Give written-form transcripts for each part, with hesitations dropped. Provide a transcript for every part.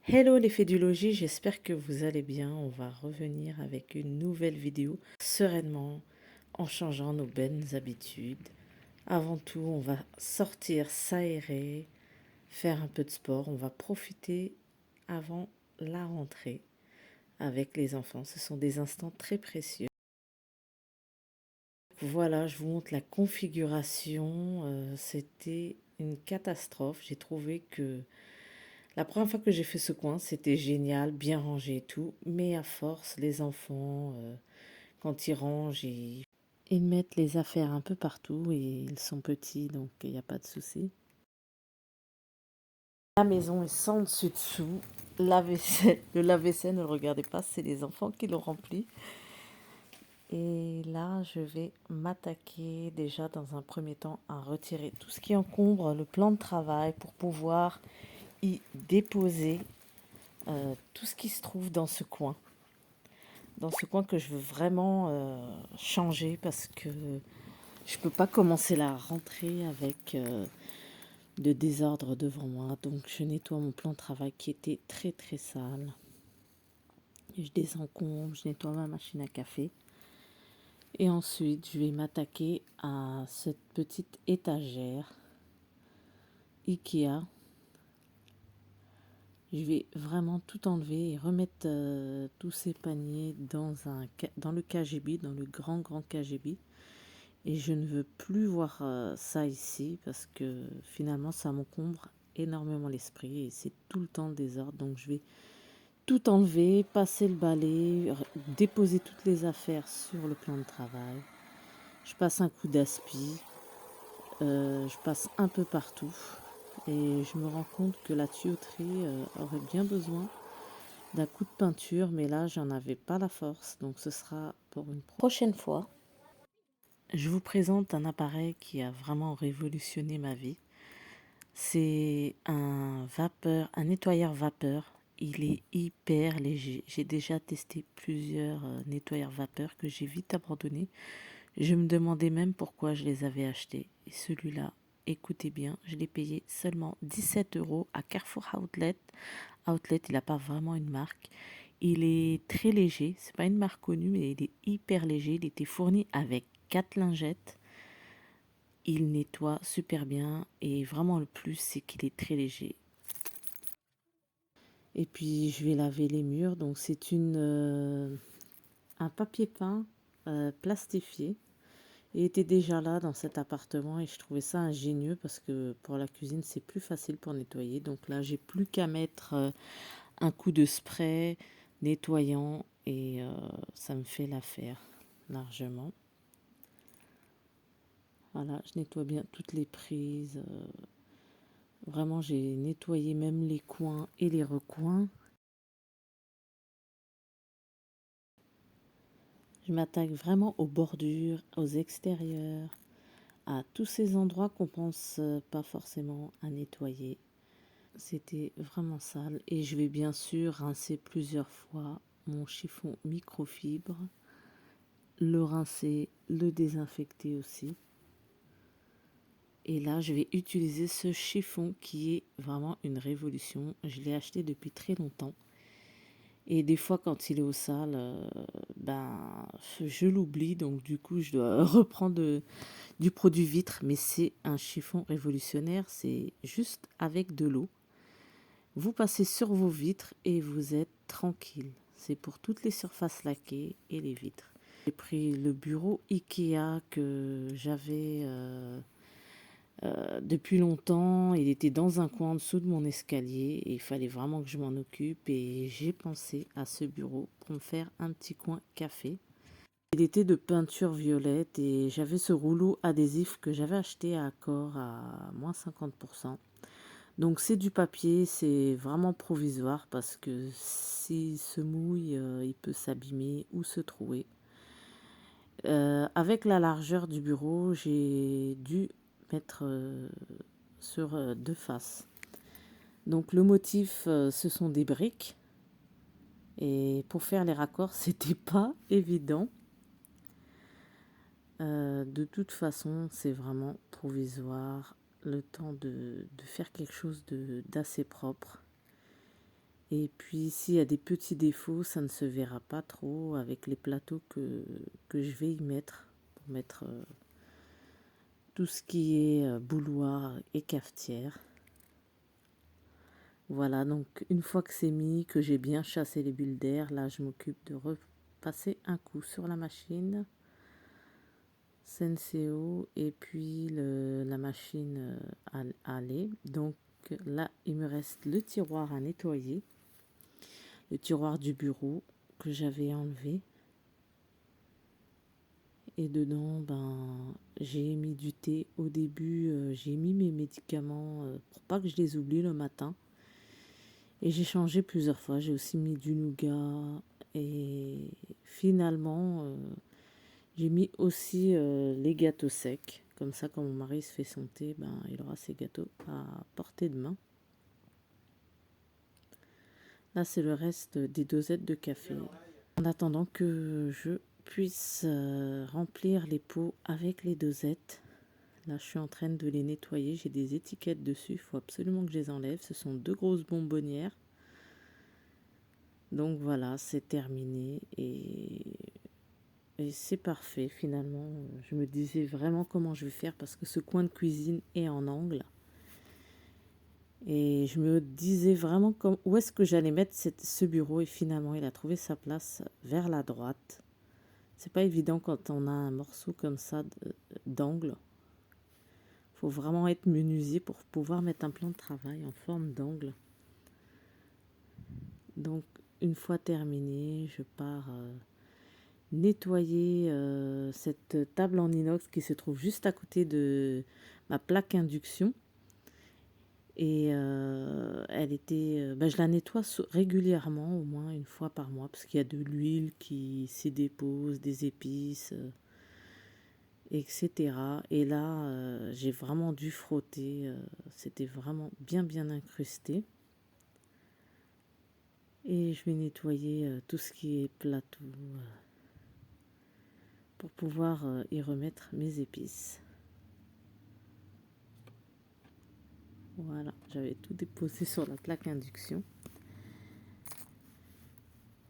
Hello les fées du logis, j'espère que vous allez bien. On va revenir avec une nouvelle vidéo sereinement en changeant nos bonnes habitudes. Avant tout, on va sortir, s'aérer, faire un peu de sport. On va profiter avant la rentrée avec les enfants. Ce sont des instants très précieux. Voilà, je vous montre la configuration. C'était une catastrophe. J'ai trouvé que la première fois que j'ai fait ce coin, c'était génial, bien rangé et tout. Mais à force, les enfants, quand ils rangent, ils mettent les affaires un peu partout et ils sont petits, donc il n'y a pas de souci. La maison est sans dessus-dessous. Le lave-vaisselle, ne le regardez pas, c'est les enfants qui l'ont rempli. Et là, je vais m'attaquer déjà dans un premier temps à retirer tout ce qui encombre le plan de travail pour pouvoir y déposer tout ce qui se trouve dans ce coin. Dans ce coin que je veux vraiment changer parce que je peux pas commencer la rentrée avec de désordre devant moi. Donc je nettoie mon plan de travail qui était très très sale. Et je désencombre, je nettoie ma machine à café. Et ensuite, je vais m'attaquer à cette petite étagère Ikea. Je vais vraiment tout enlever et remettre tous ces paniers dans le KGB, dans le grand KGB. Et je ne veux plus voir ça ici parce que finalement ça m'encombre énormément l'esprit et c'est tout le temps le désordre. Donc je vais tout enlever, passer le balai, déposer toutes les affaires sur le plan de travail. Je passe un coup d'aspi, je passe un peu partout et je me rends compte que la tuyauterie aurait bien besoin d'un coup de peinture, mais là j'en avais pas la force, donc ce sera pour une prochaine fois. Je vous présente un appareil qui a vraiment révolutionné ma vie. C'est un nettoyeur vapeur. Il est hyper léger. J'ai déjà testé plusieurs nettoyeurs vapeur que j'ai vite abandonnés. Je me demandais même pourquoi je les avais achetés. Et celui-là, écoutez bien, je l'ai payé seulement 17 € à Carrefour Outlet. Outlet, il n'a pas vraiment une marque. Il est très léger. C'est pas une marque connue, mais il est hyper léger. Il était fourni avec 4 lingettes. Il nettoie super bien et vraiment le plus, c'est qu'il est très léger. Et puis, je vais laver les murs. Donc, c'est un papier peint plastifié. Il était déjà là dans cet appartement et je trouvais ça ingénieux parce que pour la cuisine, c'est plus facile pour nettoyer. Donc là, j'ai plus qu'à mettre un coup de spray nettoyant et ça me fait l'affaire largement. Voilà, je nettoie bien toutes les prises. Vraiment, j'ai nettoyé même les coins et les recoins. Je m'attaque vraiment aux bordures, aux extérieurs, à tous ces endroits qu'on pense pas forcément à nettoyer. C'était vraiment sale et je vais bien sûr rincer plusieurs fois mon chiffon microfibre, le rincer, le désinfecter aussi. Et là, je vais utiliser ce chiffon qui est vraiment une révolution. Je l'ai acheté depuis très longtemps. Et des fois, quand il est au sale, je l'oublie. Donc, du coup, je dois reprendre du produit vitre. Mais c'est un chiffon révolutionnaire. C'est juste avec de l'eau. Vous passez sur vos vitres et vous êtes tranquille. C'est pour toutes les surfaces laquées et les vitres. J'ai pris le bureau Ikea que j'avais depuis longtemps. Il était dans un coin en dessous de mon escalier et il fallait vraiment que je m'en occupe. Et j'ai pensé à ce bureau pour me faire un petit coin café. Il était de peinture violette et j'avais ce rouleau adhésif que j'avais acheté à Accor à moins 50%. Donc c'est du papier, c'est vraiment provisoire parce que s'il se mouille, il peut s'abîmer ou se trouer. Avec la largeur du bureau, j'ai dû mettre sur deux faces. Donc le motif, ce sont des briques. Et pour faire les raccords, c'était pas évident. De toute façon, c'est vraiment provisoire. Le temps de faire quelque chose d'assez propre. Et puis s'il y a des petits défauts, ça ne se verra pas trop avec les plateaux que je vais y mettre. Pour mettre tout ce qui est bouilloire et cafetière. Voilà, donc une fois que c'est mis, que j'ai bien chassé les bulles d'air, là je m'occupe de repasser un coup sur la machine Senseo et puis la machine à lait. Donc là, il me reste le tiroir à nettoyer, le tiroir du bureau que j'avais enlevé. Et dedans, ben, j'ai mis du thé. Au début, j'ai mis mes médicaments pour pas que je les oublie le matin. Et j'ai changé plusieurs fois. J'ai aussi mis du nougat. Et finalement, j'ai mis aussi les gâteaux secs. Comme ça, quand mon mari se fait son thé, ben, il aura ses gâteaux à portée de main. Là, c'est le reste des dosettes de café. En attendant que je puisse remplir les pots avec les dosettes. Là, je suis en train de les nettoyer. J'ai des étiquettes dessus. Il faut absolument que je les enlève. Ce sont 2 grosses bonbonnières. Donc voilà, c'est terminé. Et c'est parfait finalement. Je me disais vraiment comment je vais faire parce que ce coin de cuisine est en angle. Et je me disais vraiment où est-ce que j'allais mettre ce bureau. Et finalement, il a trouvé sa place vers la droite. C'est pas évident quand on a un morceau comme ça d'angle. Faut vraiment être menuisier pour pouvoir mettre un plan de travail en forme d'angle. Donc, une fois terminé, je pars nettoyer cette table en inox qui se trouve juste à côté de ma plaque induction. Et elle était, je la nettoie régulièrement, au moins une fois par mois, parce qu'il y a de l'huile qui s'y dépose, des épices, etc. Et là, j'ai vraiment dû frotter. C'était vraiment bien incrusté. Et je vais nettoyer tout ce qui est plateau pour pouvoir y remettre mes épices. Voilà, j'avais tout déposé sur la plaque induction.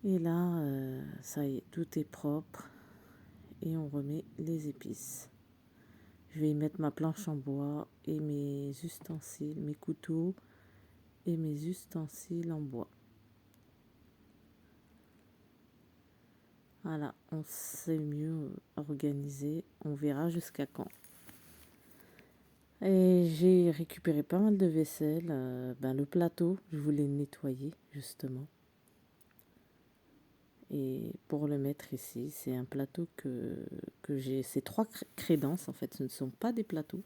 Et là, ça y est, tout est propre. Et on remet les épices. Je vais y mettre ma planche en bois et mes ustensiles, mes couteaux et mes ustensiles en bois. Voilà, on sait mieux organiser. On verra jusqu'à quand. Et j'ai récupéré pas mal de vaisselle. Le plateau, je voulais le nettoyer justement. Et pour le mettre ici, c'est un plateau que j'ai. C'est 3 crédences en fait, ce ne sont pas des plateaux.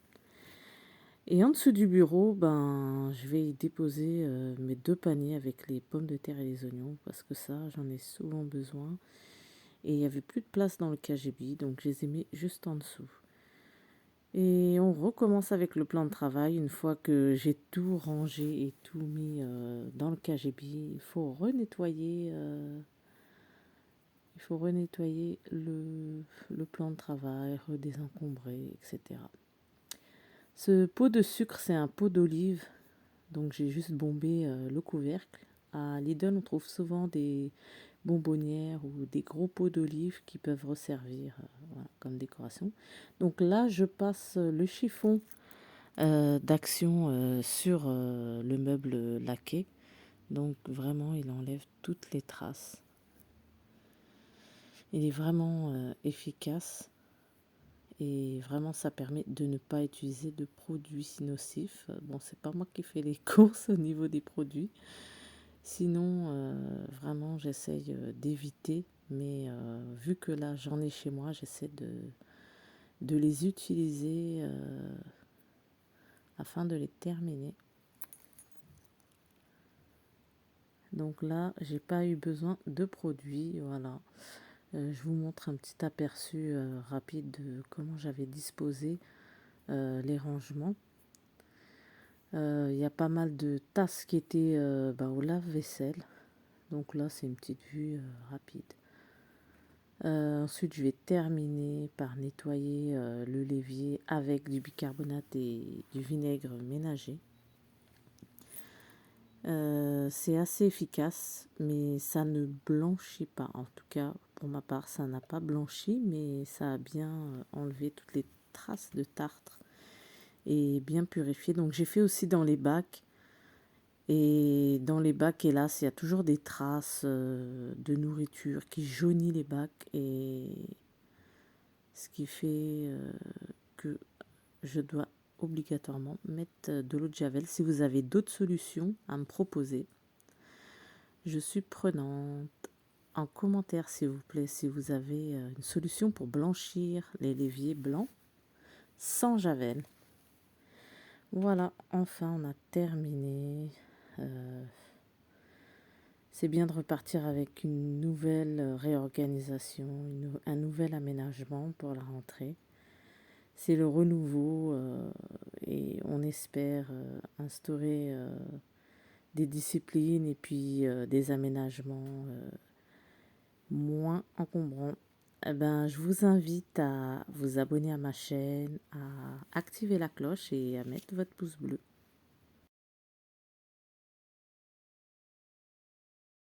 Et en dessous du bureau, je vais y déposer mes 2 paniers avec les pommes de terre et les oignons parce que ça, j'en ai souvent besoin. Et il n'y avait plus de place dans le KGB, donc je les ai mis juste en dessous. Et on recommence avec le plan de travail. Une fois que j'ai tout rangé et tout mis dans le KGB, il faut renettoyer le plan de travail, redésencombrer, etc. Ce pot de sucre, c'est un pot d'olive. Donc j'ai juste bombé le couvercle. À Lidl, on trouve souvent des bonbonnières ou des gros pots d'olive qui peuvent resservir voilà, comme décoration. Donc là, je passe le chiffon d'action sur le meuble laqué. Donc vraiment, il enlève toutes les traces. Il est vraiment efficace. Et vraiment, ça permet de ne pas utiliser de produits nocifs. Bon, c'est pas moi qui fais les courses au niveau des produits. Sinon, vraiment, j'essaye d'éviter. Mais vu que là, j'en ai chez moi, j'essaie de les utiliser afin de les terminer. Donc là, j'ai pas eu besoin de produits. Voilà. Je vous montre un petit aperçu rapide de comment j'avais disposé les rangements. Il y a pas mal de tasses qui étaient au lave-vaisselle. Donc là, c'est une petite vue rapide. Ensuite, je vais terminer par nettoyer le l'évier avec du bicarbonate et du vinaigre ménager. C'est assez efficace, mais ça ne blanchit pas. En tout cas, pour ma part, ça n'a pas blanchi, mais ça a bien enlevé toutes les traces de tartre et bien purifié. Donc j'ai fait aussi dans les bacs. Et dans les bacs, hélas, il y a toujours des traces de nourriture qui jaunit les bacs. Et ce qui fait que je dois obligatoirement mettre de l'eau de javel. Si vous avez d'autres solutions à me proposer, je suis prenante. En commentaire, s'il vous plaît, si vous avez une solution pour blanchir les l'évier blanc sans javel. Voilà, enfin, on a terminé. C'est bien de repartir avec une nouvelle réorganisation, un nouvel aménagement pour la rentrée. C'est le renouveau et on espère instaurer des disciplines et puis des aménagements moins encombrants. Eh ben, je vous invite à vous abonner à ma chaîne, à activer la cloche et à mettre votre pouce bleu.